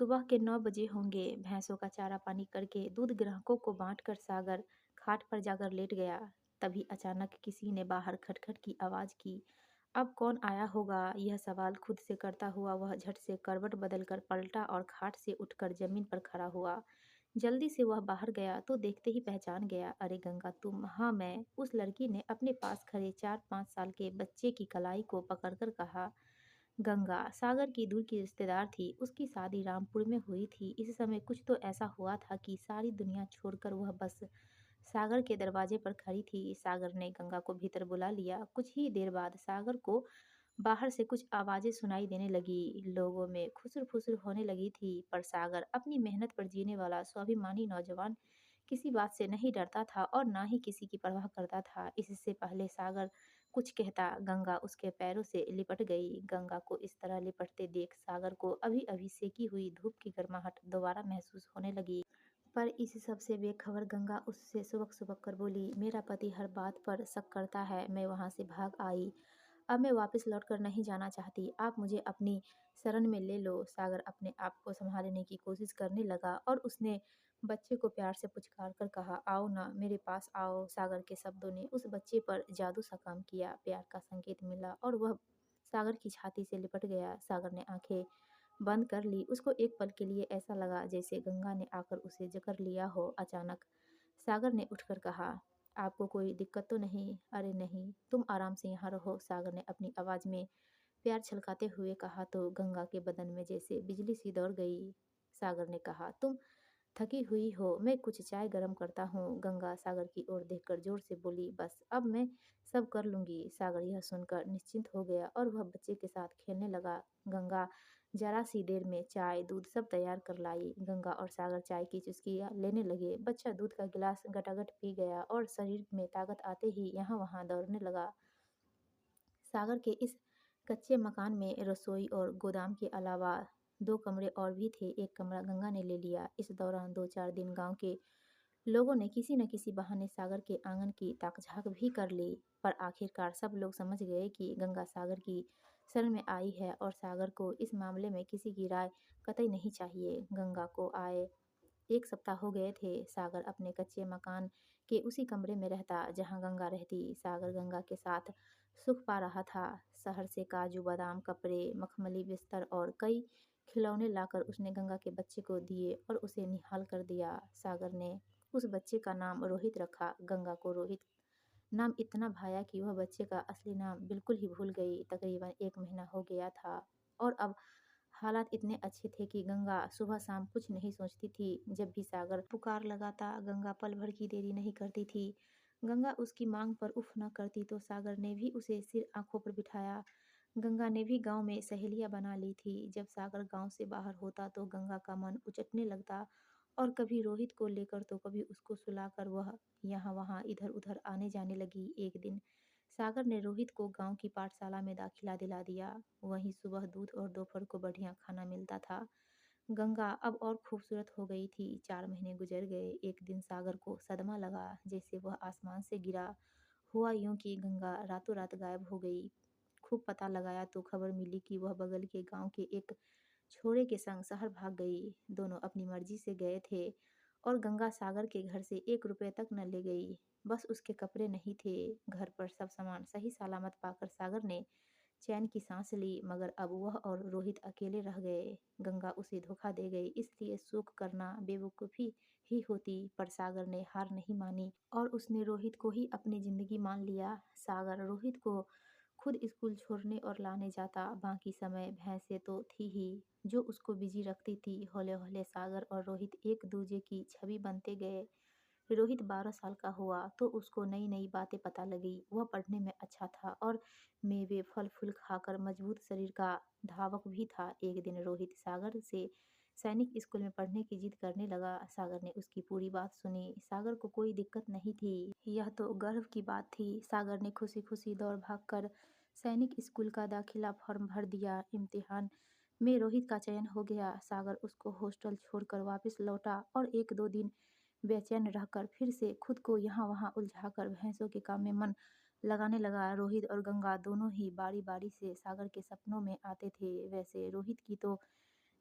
सुबह के 9 बजे होंगे। भैंसों का चारा पानी करके दूध ग्राहकों को बांटकर सागर खाट पर जाकर लेट गया। तभी अचानक किसी ने बाहर खटखट की आवाज की। अब कौन आया होगा, यह सवाल खुद से करता हुआ वह झट से करवट बदलकर पलटा और खाट से उठकर जमीन पर खड़ा हुआ। जल्दी से वह बाहर गया तो देखते ही पहचान गया। अरे गंगा तुम? हाँ मैं। उस लड़की ने अपने पास खड़े 4-5 साल के बच्चे की कलाई को पकड़कर कहा। गंगा सागर की दूर की रिश्तेदार थी। उसकी शादी रामपुर में हुई थी। इस समय कुछ तो ऐसा हुआ था कि सारी दुनिया छोड़कर वह बस सागर के दरवाजे पर खड़ी थी। सागर ने गंगा को भीतर बुला लिया। कुछ ही देर बाद सागर को बाहर से कुछ आवाजें सुनाई देने लगी। लोगों में खुसर फुसर होने लगी थी, पर सागर अपनी मेहनत पर जीने वाला स्वाभिमानी नौजवान किसी बात से नहीं डरता था और ना ही किसी की परवाह करता था। इससे पहले सागर कुछ कहता, गंगा उसके पैरों से लिपट गई। गंगा को इस तरह लिपटते देख सागर को अभी अभी सेकी हुई धूप की गर्माहट दोबारा महसूस होने लगी। पर इस सब से बेखबर गंगा उससे सुबक सुबक कर बोली, मेरा पति हर बात पर शक करता है। मैं वहां से भाग आई। अब मैं वापस लौटकर नहीं जाना चाहती। आप मुझे अपनी शरण में ले लो। सागर अपने आप को संभालने की कोशिश करने लगा और उसने बच्चे को प्यार से पुचकार कर कहा, आओ ना, मेरे पास आओ। सागर के शब्दों ने उस बच्चे पर जादू सा काम किया। प्यार का संकेत मिला और वह सागर की छाती से लिपट गया। सागर ने आंखें बंद कर ली। उसको एक पल के लिए ऐसा लगा जैसे गंगा ने आकर उसे जकड़ लिया हो। अचानक सागर ने उठकर कहा, आपको कोई दिक्कत तो नहीं? अरे नहीं, तुम आराम से यहाँ रहो। सागर ने अपनी आवाज में प्यार छलकाते हुए कहा तो गंगा के बदन में जैसे बिजली सी दौड़ गई। सागर ने कहा, तुम थकी हुई हो, मैं कुछ चाय गरम करता हूँ। गंगा सागर की ओर देखकर जोर से बोली, बस अब मैं सब कर लूंगी। सागर यह सुनकर निश्चिंत हो गया और वह बच्चे के साथ खेलने लगा। गंगा जरा सी देर में चाय दूध सब तैयार कर लाई। गंगा और सागर चाय की चुस्कियां लेने लगे। बच्चा दूध का गिलास गटागट पी गया और शरीर में ताकत आते ही यहाँ वहाँ दौड़ने लगा। सागर के इस कच्चे मकान में रसोई और गोदाम के अलावा 2 कमरे और भी थे। एक कमरा गंगा ने ले लिया। इस दौरान 2-4 दिन गांव के लोगों ने किसी न किसी बहाने सागर के आंगन की ताक-झांक भी कर ली, पर आखिरकार सब लोग समझ गए कि गंगा सागर की शरण में आई है और सागर को इस मामले में किसी की राय कतई नहीं चाहिए। गंगा को आए 1 सप्ताह हो गए थे। सागर अपने कच्चे मकान के उसी कमरे में रहता जहां गंगा रहती। सागर गंगा के साथ सुख पा रहा था। शहर से काजू बादाम, कपड़े, मखमली बिस्तर और कई खिलौने लाकर उसने गंगा के बच्चे को दिए और उसे निहाल कर दिया। सागर ने उस बच्चे का नाम रोहित रखा। गंगा को रोहित नाम इतना भाया कि वह बच्चे का असली नाम बिल्कुल ही भूल गई। तकरीबन 1 महीना हो गया था और अब हालात इतने अच्छे थे कि गंगा सुबह शाम कुछ नहीं सोचती थी। जब भी सागर पुकार लगाता, गंगा पल भर की देरी नहीं करती थी। गंगा उसकी मांग पर उफ न करती तो सागर ने भी उसे सिर आंखों पर बिठाया। गंगा ने भी गांव में सहेलियां बना ली थी। जब सागर गांव से बाहर होता तो गंगा का मन उचटने लगता और कभी रोहित को लेकर तो कभी उसको सुलाकर वह यहाँ वहाँ इधर उधर आने जाने लगी। एक दिन सागर ने रोहित को गांव की पाठशाला में दाखिला दिला दिया। वहीं सुबह दूध और दोपहर को बढ़िया खाना मिलता था। गंगा अब और खूबसूरत हो गई थी। 4 महीने गुजर गए। एक दिन सागर को सदमा लगा, जैसे वह आसमान से गिरा। हुआ यूं कि गंगा रातों रात गायब हो गई। खूब पता लगाया तो खबर मिली कि वह बगल के गांव के एक छोरे के संग शहर भाग गई। दोनों अपनी मर्जी से गए थे और गंगा सागर के घर से 1 रुपए तक न ले गई। बस उसके कपड़े नहीं थे। घर पर सब सामान सही सलामत पाकर सागर ने चैन की सांस ली, मगर अब वह और रोहित अकेले रह गए। गंगा उसे धोखा दे गई, इसलिए शोक करना बेवकूफ़ी ही होती। पर सागर ने हार नहीं मानी और उसने रोहित को ही अपनी जिंदगी मान लिया। सागर रोहित को खुद स्कूल छोड़ने और लाने जाता। बाकी समय भैंसें तो थी ही जो उसको बिजी रखती थी। हौले हौले सागर और रोहित एक दूजे की छवि बनते गए। रोहित 12 साल का हुआ तो उसको नई नई बातें पता लगी। वह पढ़ने में अच्छा था और मेवे फल फूल खाकर मजबूत शरीर का धावक भी था। एक दिन रोहित सागर से सैनिक स्कूल में पढ़ने की जिद करने लगा। सागर ने उसकी पूरी बात सुनी। सागर को कोई दिक्कत नहीं थी। यह तो गर्व की बात थी। सागर ने खुशी खुशी दौड़ भाग कर सैनिक स्कूल का दाखिला फॉर्म भर दिया। इम्तिहान में रोहित का चयन हो गया। सागर उसको हॉस्टल छोड़कर वापस लौटा और 1-2 दिन बेचैन रहकर फिर से खुद को यहाँ वहाँ उलझाकर भैंसों के काम में मन लगाने लगा। रोहित और गंगा दोनों ही बारी बारी से सागर के सपनों में आते थे। वैसे रोहित की तो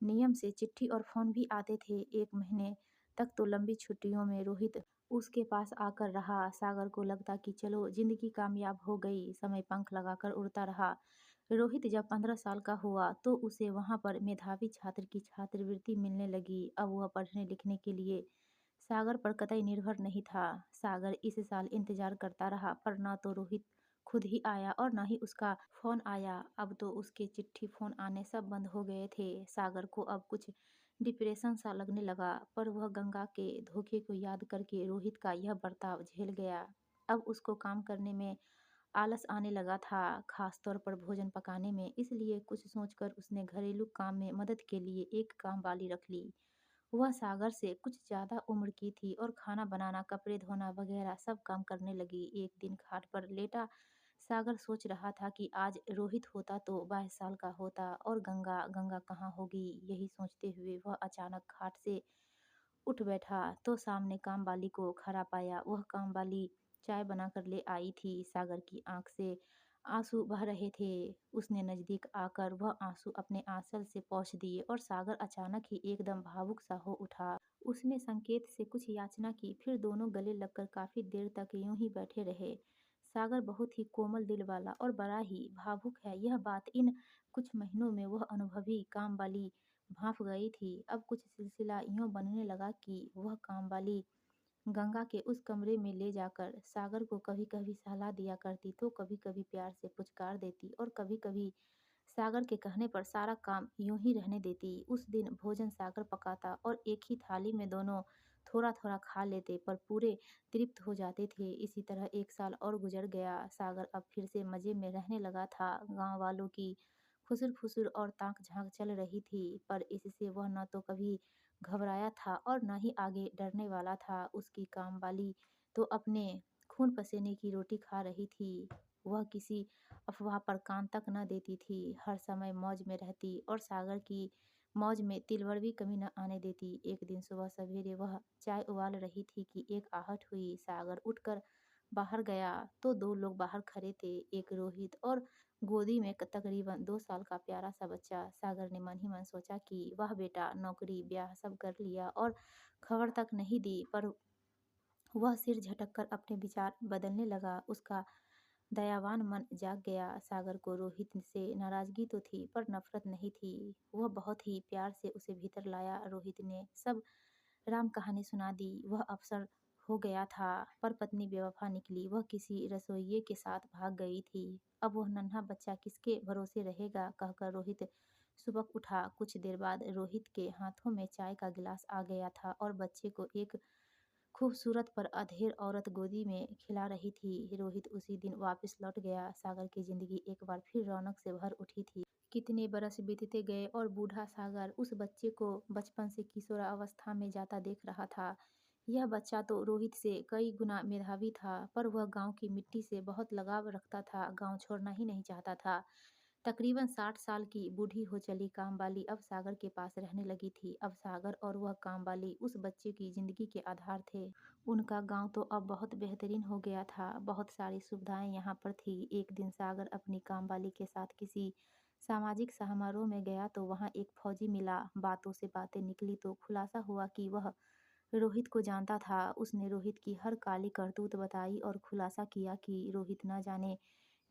नियम से चिट्ठी और फ़ोन भी आते थे। 1 महीने तक तो लंबी छुट्टियों में रोहित उसके पास आकर रहा। सागर को लगता कि चलो ज़िंदगी कामयाब हो गई, समय पंख लगाकर उड़ता रहा। रोहित जब 15 साल का हुआ तो उसे वहाँ पर मेधावी छात्र की छात्रवृत्ति मिलने लगी। अब वह पढ़ने लिखने के लिए सागर पर कतई निर्भर नहीं था। सागर इस साल इंतज़ार करता रहा पर न तो रोहित खुद ही आया और न ही उसका फ़ोन आया। अब तो उसके चिट्ठी फ़ोन आने सब बंद हो गए थे। सागर को अब कुछ डिप्रेशन सा लगने लगा पर वह गंगा के धोखे को याद करके रोहित का यह बर्ताव झेल गया। अब उसको काम करने में आलस आने लगा था, खास तौर पर भोजन पकाने में। इसलिए कुछ सोचकर उसने घरेलू काम में मदद के लिए एक काम वाली रख ली। वह सागर से कुछ ज़्यादा उम्र की थी और खाना बनाना, कपड़े धोना वगैरह सब काम करने लगी। एक दिन खाट पर लेटा सागर सोच रहा था कि आज रोहित होता तो 22 साल का होता और गंगा गंगा कहाँ होगी। यही सोचते हुए वह अचानक खाट से उठ बैठा तो सामने कामवाली को खड़ा पाया। वह कामवाली चाय बनाकर ले आई थी। सागर की आंख से आंसू बह रहे थे। उसने नजदीक आकर वह आंसू अपने आंचल से पोंछ दिए और सागर अचानक ही एकदम भावुक सा हो उठा। उसने संकेत से कुछ याचना की, फिर दोनों गले लगकर काफी देर तक यूं ही बैठे रहे। सागर बहुत ही कोमल दिल वाला और बड़ा ही भावुक है, यह बात इन कुछ महीनों में वह अनुभवी काम वाली भांप गई थी। अब कुछ सिलसिला यूं बनने लगा कि वह काम वाली गंगा के उस कमरे में ले जाकर सागर को कभी कभी सलाह दिया करती तो कभी कभी प्यार से पुचकार देती और कभी कभी सागर के कहने पर सारा काम यूं ही रहने देती। उस दिन भोजन सागर पकाता और एक ही थाली में दोनों थोड़ा थोड़ा खा लेते पर पूरे तृप्त हो जाते थे। इसी तरह 1 साल और गुजर गया। सागर अब फिर से मजे में रहने लगा था। गांव वालों की फुसुर फुसुर और ताक झांक चल रही थी पर इससे वह न तो कभी घबराया था और न ही आगे डरने वाला था। उसकी काम वाली तो अपने खून पसीने की रोटी खा रही थी। वह किसी अफवाह पर कान तक न देती थी, हर समय मौज में रहती और सागर की मौज में तिल भर भी कमी न आने देती। एक दिन सुबह सवेरे वह चाय उबाल रही थी कि एक आहट हुई। सागर उठकर बाहर गया तो 2 लोग बाहर खड़े थे, एक रोहित और गोदी में तकरीबन 2 साल का प्यारा सा बच्चा। सागर ने मन ही मन सोचा कि वाह बेटा, नौकरी ब्याह सब कर लिया और खबर तक नहीं दी। पर वह सिर झटककर अपने विचार बदलने लगा। उसका दयावान मन जाग गया। सागर को रोहित से नाराजगी तो थी पर नफरत नहीं थी। वह बहुत ही प्यार से उसे भीतर लाया। रोहित ने सब राम कहानी सुना दी। वह अफसर हो गया था पर पत्नी बेवफा निकली। वह किसी रसोइये के साथ भाग गई थी। अब वह नन्हा बच्चा किसके भरोसे रहेगा, कहकर रोहित सुबह उठा। कुछ देर बाद रोहित के हाथों में चाय का गिलास आ गया था और बच्चे को एक खूबसूरत पर अधेड़ औरत गोदी में खिला रही थी। रोहित उसी दिन वापस लौट गया। सागर की जिंदगी एक बार फिर रौनक से भर उठी थी। कितने बरस बीतते गए और बूढ़ा सागर उस बच्चे को बचपन से किशोरावस्था में जाता देख रहा था। यह बच्चा तो रोहित से कई गुना मेधावी था पर वह गांव की मिट्टी से बहुत लगाव रखता था, गांव छोड़ना ही नहीं चाहता था। तकरीबन 60 साल की बूढ़ी हो चली कामवाली अब सागर के पास रहने लगी थी। अब सागर और वह कामवाली उस बच्चे की जिंदगी के आधार थे। उनका गांव तो अब बहुत बेहतरीन हो गया था, बहुत सारी सुविधाएं यहाँ पर थी। एक दिन सागर अपनी कामवाली के साथ किसी सामाजिक समारोह में गया तो वहाँ एक फौजी मिला। बातों से बातें निकली तो खुलासा हुआ कि वह रोहित को जानता था। उसने रोहित की हर काली करतूत बताई और खुलासा किया कि रोहित न जाने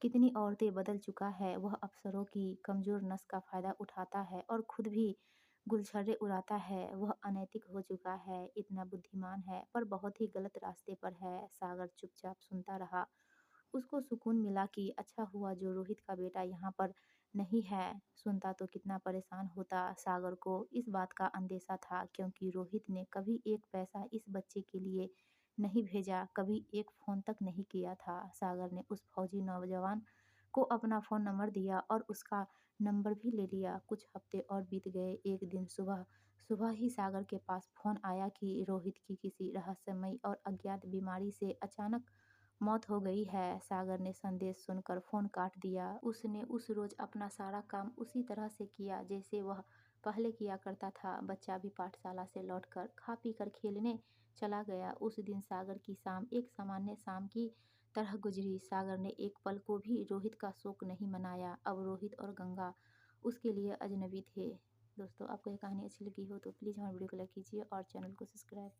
कितनी औरतें बदल चुका है। वह अफसरों की कमजोर नस का फायदा उठाता है और खुद भी गुलछर्रे उड़ाता है। वह अनैतिक हो चुका है, इतना बुद्धिमान है पर बहुत ही गलत रास्ते पर है। सागर चुपचाप सुनता रहा। उसको सुकून मिला कि अच्छा हुआ जो रोहित का बेटा यहाँ पर नहीं है। सुनता तो कितना परेशान होता। सागर को इस बात का अंदेशा था क्योंकि रोहित ने कभी एक पैसा इस बच्चे के लिए नहीं भेजा, कभी एक फ़ोन तक नहीं किया था। सागर ने उस फौजी नौजवान को अपना फ़ोन नंबर दिया और उसका नंबर भी ले लिया। कुछ हफ्ते और बीत गए। एक दिन सुबह सुबह ही सागर के पास फ़ोन आया कि रोहित की किसी रहस्यमयी और अज्ञात बीमारी से अचानक मौत हो गई है। सागर ने संदेश सुनकर फ़ोन काट दिया। उसने उस रोज़ अपना सारा काम उसी तरह से किया जैसे वह पहले किया करता था। बच्चा भी पाठशाला से लौटकर खा पी कर खेलने चला गया। उस दिन सागर की शाम एक सामान्य शाम की तरह गुजरी। सागर ने एक पल को भी रोहित का शोक नहीं मनाया। अब रोहित और गंगा उसके लिए अजनबी थे। दोस्तों आपको ये कहानी अच्छी लगी हो तो प्लीज़ हमारे वीडियो को लाइक कीजिए और चैनल को सब्सक्राइब